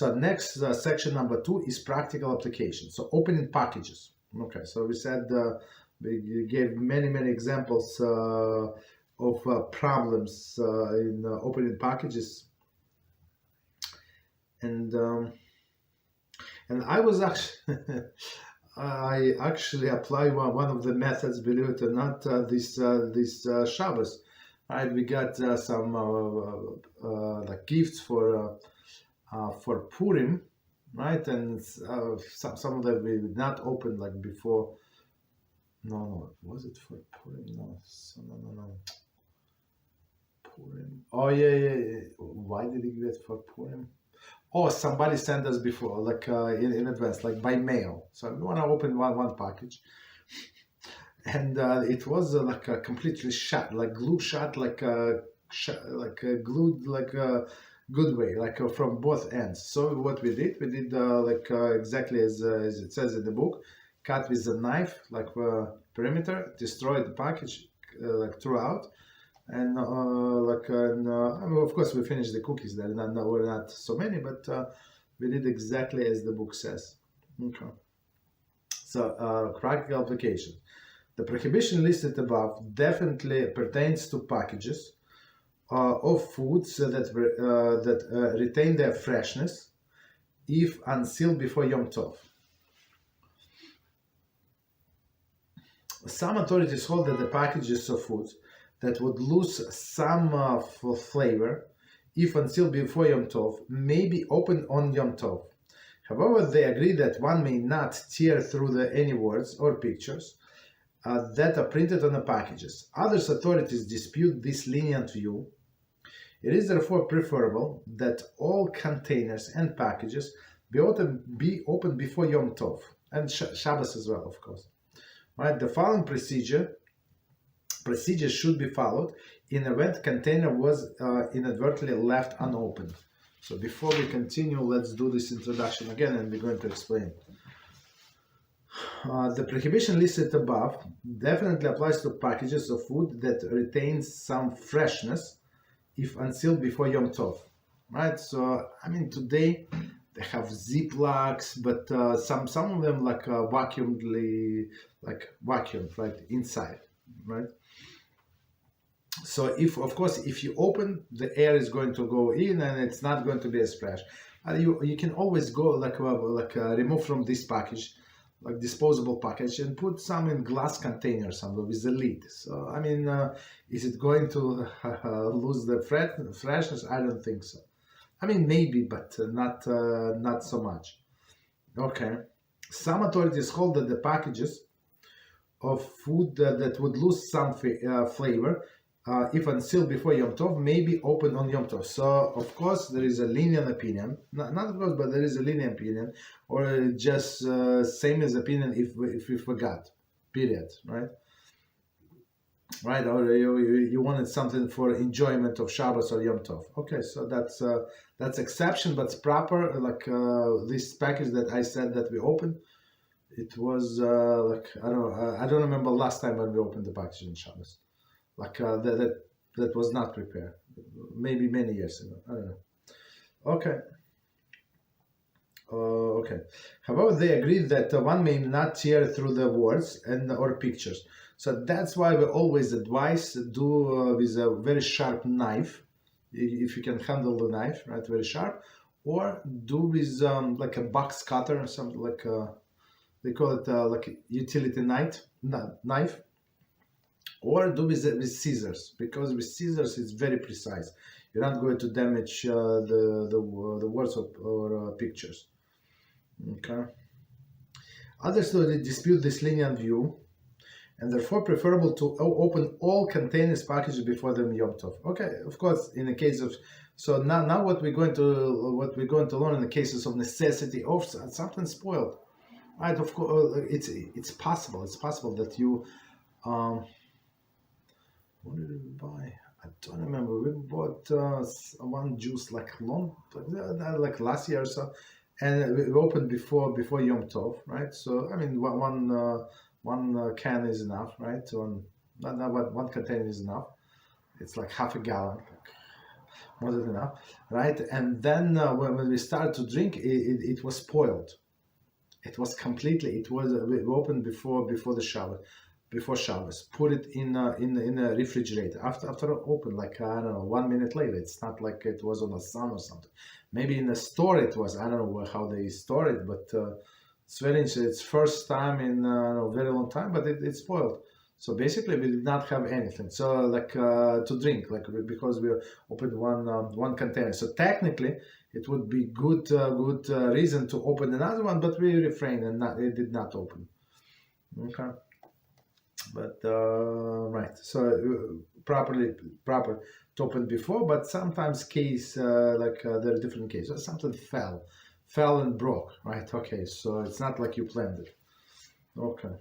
So next, section number 2 is practical application. So opening packages. Okay, so we said we gave many examples of problems in opening packages, and I was actually I actually apply one of the methods, believe it or not, this Shabbos. Right, we got some like gifts for Purim, right? And some of them we did not open like before. No, was it for Purim? No, no. Purim. Oh yeah. Why did he get for Purim? Oh, somebody sent us before, like in advance, like by mail. So we want to open one package, and it was like a completely shut, like glue shut, like glued, like a good way, like from both ends. So what we did like exactly as it says in the book, cut with a knife, like perimeter, destroy the package like throughout. And I mean, of course, we finished the cookies. There were not so many, but we did exactly as the book says. Okay. So practical application. The prohibition listed above definitely pertains to packages of foods that retain their freshness if unsealed before Yom Tov. Some authorities hold that the packages of foods that would lose some flavor if unsealed before Yom Tov may be opened on Yom Tov. However, they agree that one may not tear through any words or pictures that are printed on the packages. Other authorities dispute this lenient view. It is therefore preferable that all containers and packages be opened before Yom Tov, and Shabbos as well, of course. Right? The following procedure should be followed in the event container was inadvertently left unopened. So before we continue, let's do this introduction again, and we're going to explain. The prohibition listed above definitely applies to packages of food that retains some freshness if unsealed before Yom Tov. Right? So I mean, today they have Ziplocs, but some of them like vacuumed, right, inside, right? So if you open, the air is going to go in and it's not going to be as fresh. You can always go remove from this package, like disposable package, and put some in glass container somewhere with a lid. So I mean, is it going to lose the freshness? I don't think so. I mean, maybe, but not so much. Okay. Some authorities hold that the packages of food that would lose some flavor if unsealed before Yom Tov may be opened on Yom Tov. So of course there is a lenient opinion, not of course, but there is a lenient opinion, or just same as opinion if we forgot, period, right? Right, or you wanted something for enjoyment of Shabbos or Yom Tov. Okay, so that's exception, but it's proper. Like this package that I said that we opened, it was like I don't remember last time when we opened the package in Shabbos. Like that was not prepared. Maybe many years ago. I don't know. Okay. Okay. However, they agree that one may not tear through the words or pictures. So that's why we always advise do with a very sharp knife, if you can handle the knife, right, very sharp, or do with like a box cutter or something, like they call it like a utility knife, or do with scissors, because with scissors it's very precise. You're not going to damage the words or pictures. Okay. Others dispute this lenient view, and therefore preferable to open all containers packages before the Yom Tov. Okay, of course, in the case of, so now what we're going to learn in the cases of necessity of something spoiled, right? Of course, it's possible that you what did we buy? I don't remember. We bought one juice like last year or so, and we opened before Yom Tov, right? So I mean, one can is enough, right? One container is enough. It's like half a gallon. more than enough, right? And then when we started to drink, it was spoiled. It was completely. It was we opened before the shower, before showers. Put it in a refrigerator. After open, like I don't know, 1 minute later. It's not like it was on the sun or something. Maybe in the store it was. I don't know how they store it, but it's very interesting. It's first time in a very long time, but it spoiled. So basically, we did not have anything. So like to drink, like because we opened one container. So technically, it would be good reason to open another one, but we refrained and it did not open. Okay, but right. So proper to open before, but sometimes case there are different cases. Something fell and broke. Right. Okay. So it's not like you planned it. Okay.